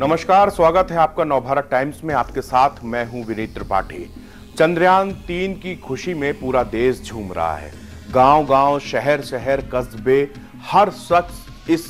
नमस्कार, स्वागत है आपका नवभारत टाइम्स में। आपके साथ मैं हूं विनीत त्रिपाठी। चंद्रयान 3 की खुशी में पूरा देश झूम रहा है। गांव-गांव, शहर-शहर, कस्बे, हर शख्स इस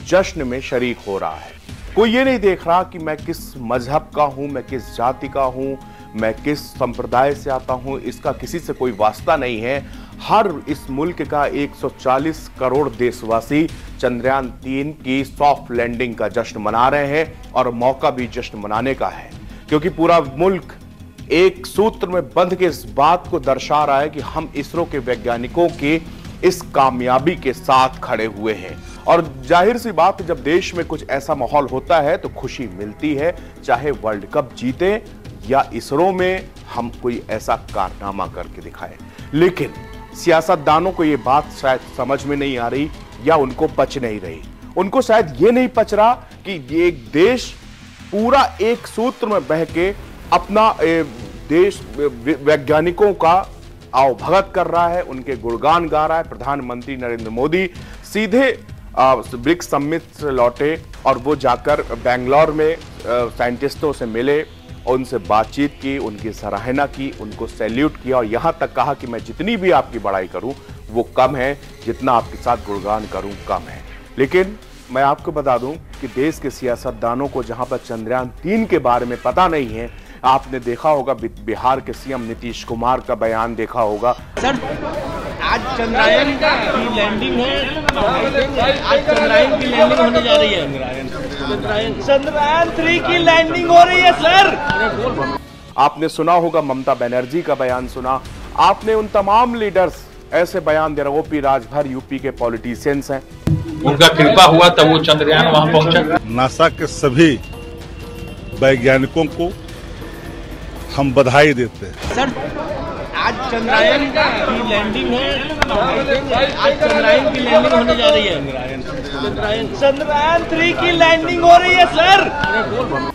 जश्न में शरीक हो रहा है। कोई ये नहीं देख रहा कि मैं किस मजहब का हूं, मैं किस जाति का हूं, मैं किस संप्रदाय से आता हूं, इसका किसी से कोई वास्ता नहीं है। हर इस मुल्क का 140 करोड़ देशवासी चंद्रयान 3 की सॉफ्ट लैंडिंग का जश्न मना रहे हैं और मौका भी जश्न मनाने का है, क्योंकि पूरा मुल्क एक सूत्र में बंध के इस बात को दर्शा रहा है कि हम इसरो के वैज्ञानिकों की इस कामयाबी के साथ खड़े हुए हैं। और जाहिर सी बात, जब देश में कुछ ऐसा माहौल होता है तो खुशी मिलती है, चाहे वर्ल्ड कप जीते या इसरो में हम कोई ऐसा कारनामा करके दिखाएं। लेकिन सियासतदानों को यह बात शायद समझ में नहीं आ रही या उनको पच नहीं रही। उनको शायद यह नहीं पच रहा कि ये एक देश पूरा एक सूत्र में बह के अपना देश वैज्ञानिकों का आवभगत कर रहा है, उनके गुणगान गा रहा है। प्रधानमंत्री नरेंद्र मोदी सीधे ब्रिक्स समिट से लौटे और वो जाकर बेंगलोर में साइंटिस्टों से मिले, उनसे बातचीत की, उनकी सराहना की, उनको सैल्यूट किया और यहां तक कहा कि मैं जितनी भी आपकी बड़ाई करूं वो कम है, जितना आपके साथ गुणगान करूं कम है। लेकिन मैं आपको बता दूं कि देश के सियासतदानों को जहां पर चंद्रयान 3 के बारे में पता नहीं है, आपने देखा होगा बिहार के सीएम नीतीश कुमार का बयान देखा होगा। सर, आज चंद्रयान की लैंडिंग है, आज चंद्रयान की लैंडिंग होने जा रही है। चंद्रयान 3 की लैंडिंग हो रही है सर। आपने सुना होगा ममता बनर्जी का बयान सुना, आपने उन तमाम लीडर्स ऐसे बयान दे रहे। ओपी राजभर यूपी के पॉलिटिशियंस हैं, उनका कृपा हुआ तब वो चंद्रयान वहां पहुंचा। नासा के सभी वैज्ञानिकों को हम बधाई देते हैं। सर, आज चंद्रयान की लैंडिंग है, आज चंद्रयान की लैंडिंग होने जा रही है। चंद्रयान 3 की लैंडिंग हो रही है सर।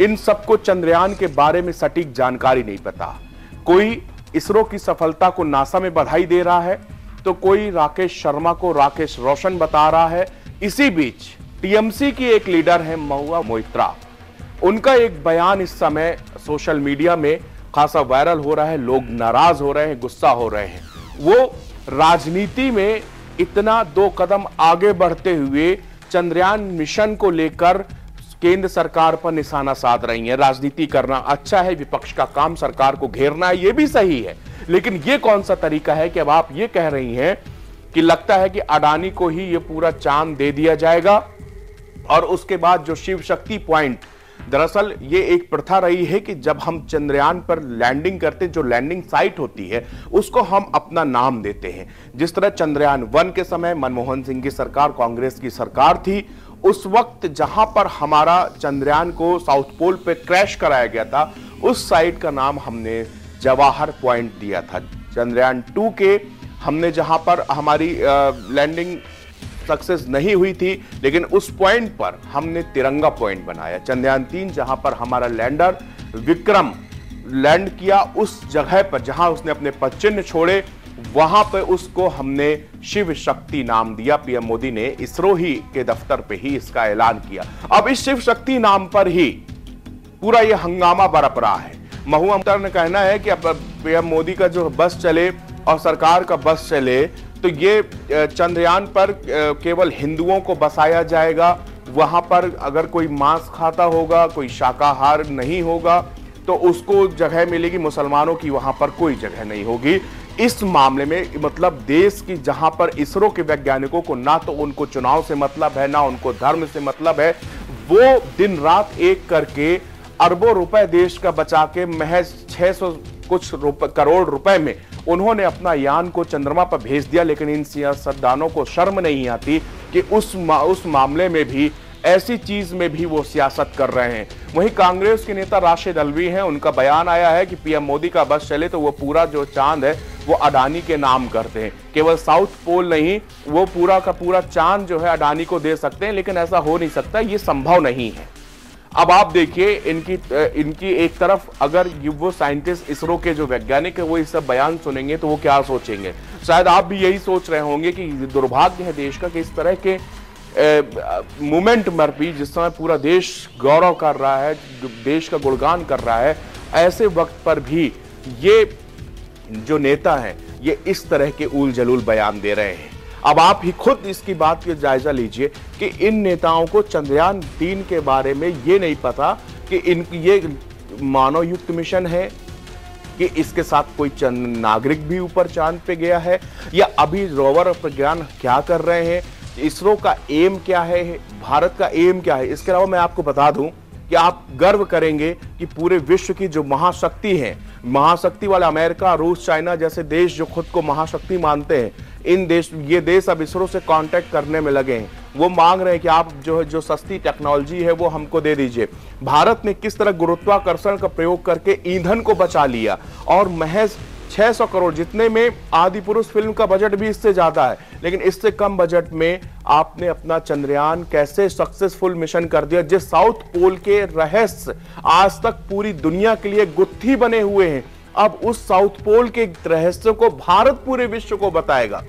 इन सबको चंद्रयान के बारे में सटीक जानकारी नहीं पता। कोई इसरो की सफलता को नासा में बधाई दे रहा है तो कोई राकेश शर्मा को राकेश रोशन बता रहा है। इसी बीच टीएमसी की एक लीडर है महुआ मोइत्रा, उनका एक बयान इस समय सोशल मीडिया में खासा वायरल हो रहा है। लोग नाराज हो रहे हैं, गुस्सा हो रहे हैं। वो राजनीति में इतना 2 कदम आगे बढ़ते हुए चंद्रयान मिशन को लेकर केंद्र सरकार पर निशाना साध रही है। राजनीति करना अच्छा है, विपक्ष का काम सरकार को घेरना है, यह भी सही है। लेकिन यह कौन सा तरीका है कि अब आप ये कह रही हैं कि लगता है कि अडानी को ही यह पूरा चांद दे दिया जाएगा और उसके बाद जो शिव शक्ति पॉइंट, दरअसल ये एक प्रथा रही है कि जब हम चंद्रयान पर लैंडिंग करते हैं, जो लैंडिंग साइट होती है उसको हम अपना नाम देते हैं। जिस तरह चंद्रयान 1 के समय मनमोहन सिंह की सरकार, कांग्रेस की सरकार थी, उस वक्त जहां पर हमारा चंद्रयान को साउथ पोल पे क्रैश कराया गया था, उस साइट का नाम हमने जवाहर पॉइंट दिया था। चंद्रयान 2 के हमने जहां पर हमारी लैंडिंग सक्सेस नहीं हुई थी, लेकिन उस पॉइंट पर हमने तिरंगा पॉइंट बनाया। चंद्रयान 3 जहां पर हमारा लैंडर विक्रम लैंड किया, उस जगह पर जहां उसने अपने पदचिन्ह छोड़े, वहां पे उसको हमने शिव शक्ति नाम दिया। पीएम मोदी ने इसरो ही के दफ्तर पे ही इसका ऐलान किया। अब इस शिव शक्ति नाम पर ही पूरा ये हंगामा बरप रहा है। महुआ मोइत्रा ने कहना है कि अब पीएम मोदी का जो बस चले और सरकार का बस चले तो ये चंद्रयान पर केवल हिंदुओं को बसाया जाएगा। वहां पर अगर कोई मांस खाता होगा, कोई शाकाहार नहीं होगा तो उसको जगह मिलेगी, मुसलमानों की वहां पर कोई जगह नहीं होगी। इस मामले में मतलब देश की जहां पर इसरो के वैज्ञानिकों को ना तो उनको चुनाव से मतलब है, ना उनको धर्म से मतलब है, वो दिन रात एक करके अरबों रुपए देश का बचा के महज 600 कुछ करोड़ रुपए में उन्होंने अपना यान को चंद्रमा पर भेज दिया। लेकिन इन सियासतदानों को शर्म नहीं आती कि उस मामले में भी, ऐसी चीज में भी वो सियासत कर रहे हैं। वहीं कांग्रेस के नेता राशिद अलवी हैं, उनका बयान आया है कि पीएम मोदी का बस चले तो वो पूरा जो चांद है वो अडानी के नाम करते हैं। केवल साउथ पोल नहीं, वो पूरा का पूरा चांद जो है अडानी को दे सकते हैं, लेकिन ऐसा हो नहीं सकता, ये संभव नहीं है। अब आप देखिए, इनकी एक तरफ अगर वो साइंटिस्ट, इसरो के जो वैज्ञानिक है, वो इस सब बयान सुनेंगे तो वो क्या सोचेंगे। शायद आप भी यही सोच रहे होंगे कि दुर्भाग्य है देश का कि इस तरह के मोमेंट मर पी, जिस समय पूरा देश गौरव कर रहा है, देश का गुणगान कर रहा है, ऐसे वक्त पर भी ये जो नेता हैं ये इस तरह के उल जलूल बयान दे रहे हैं। अब आप ही खुद इसकी बात का जायजा लीजिए कि इन नेताओं को चंद्रयान 3 के बारे में ये नहीं पता कि ये मानव युक्त मिशन है, कि इसके साथ कोई नागरिक भी ऊपर चांद पे गया है, या अभी रोवर प्रज्ञान क्या कर रहे हैं, इसरो का एम क्या है, भारत का एम क्या है। इसके अलावा मैं आपको बता दूं कि आप गर्व करेंगे कि पूरे विश्व की जो महाशक्ति है, महाशक्ति वाले अमेरिका, रूस, चाइना जैसे देश जो खुद को महाशक्ति मानते हैं, ये देश अब इसरो से कांटेक्ट करने में लगे हैं। वो मांग रहे हैं कि आप जो सस्ती टेक्नोलॉजी है वो हमको दे दीजिए। भारत ने किस तरह गुरुत्वाकर्षण का प्रयोग करके ईंधन को बचा लिया, और महज 600 करोड़, जितने में आदि पुरुष फिल्म का बजट भी इससे ज्यादा है, लेकिन इससे कम बजट में आपने अपना चंद्रयान कैसे सक्सेसफुल मिशन कर दिया, जिस साउथ पोल के रहस्य आज तक पूरी दुनिया के लिए गुत्थी बने हुए हैं। अब उस साउथ पोल के रहस्य को भारत पूरे विश्व को बताएगा।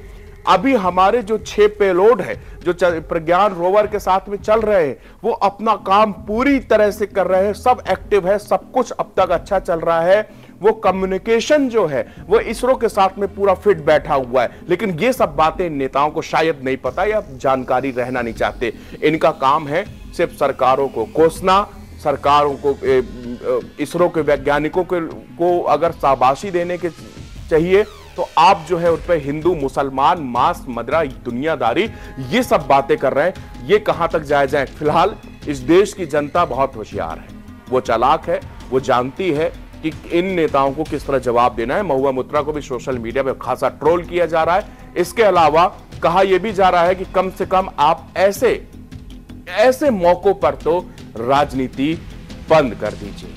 अभी हमारे जो 6 पेलोड है जो प्रज्ञान रोवर के साथ में चल रहे हैं, वो अपना काम पूरी तरह से कर रहे हैं, सब एक्टिव है, सब कुछ अब तक अच्छा चल रहा है। वो कम्युनिकेशन जो है वो इसरो के साथ में पूरा फिट बैठा हुआ है, लेकिन ये सब बातें नेताओं को शायद नहीं पता या जानकारी रहना नहीं चाहते। इनका काम है सिर्फ सरकारों को कोसना, सरकारों को, इसरो के वैज्ञानिकों को अगर शाबाशी देने के चाहिए तो आप जो है उस पर हिंदू, मुसलमान, मांस, मदिरा, दुनियादारी, ये सब बातें कर रहे हैं। ये कहां तक जायज है? फिलहाल इस देश की जनता बहुत होशियार है, वो चालाक है, वो जानती है कि इन नेताओं को किस तरह जवाब देना है। महुआ मोइत्रा को भी सोशल मीडिया पे खासा ट्रोल किया जा रहा है। इसके अलावा कहा यह भी जा रहा है कि कम से कम आप ऐसे मौकों पर तो राजनीति बंद कर दीजिए।